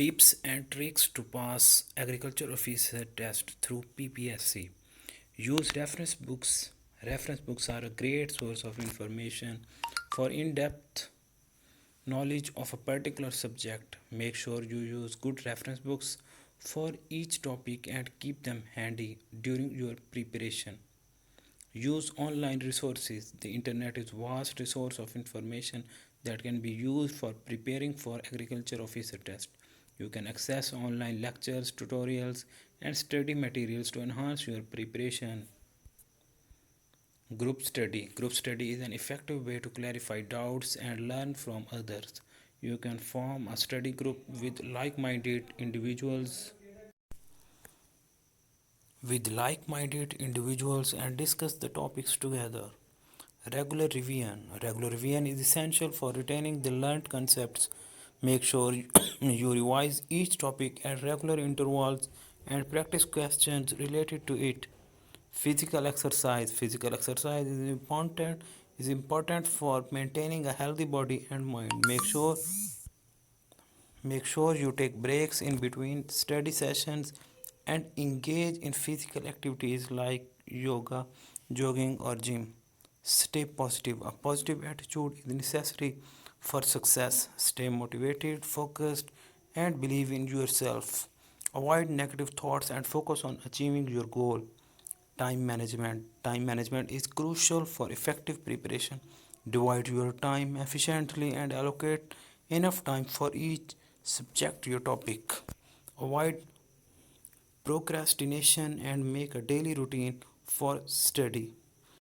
Tips and tricks to pass agriculture officer test through ppsc. Use reference books. Reference books are a great source of information for in-depth knowledge of a particular subject. Make sure you use good reference books for each topic and keep them handy during your preparation. Use online resources. The internet is a vast resource of information that can be used for preparing for agriculture officer test. You can access online lectures, tutorials, and study materials to enhance your preparation. Group study. Group study is an effective way to clarify doubts and learn from others. You can form a study group with like-minded individuals and discuss the topics together. Regular revision. Regular revision is essential for retaining the learned concepts. Make sure you revise each topic at regular intervals and practice questions related to it. Physical exercise. Physical exercise is important for maintaining a healthy body and mind. Make sure you take breaks in between study sessions and engage in physical activities like yoga, jogging, or gym. Stay positive. A positive attitude is necessary for success. Stay motivated, focused, and believe in yourself. Avoid negative thoughts and focus on achieving your goal. Time management. Time management is crucial for effective preparation. Divide your time efficiently and allocate enough time for each subject your topic. Avoid procrastination and make a daily routine for study.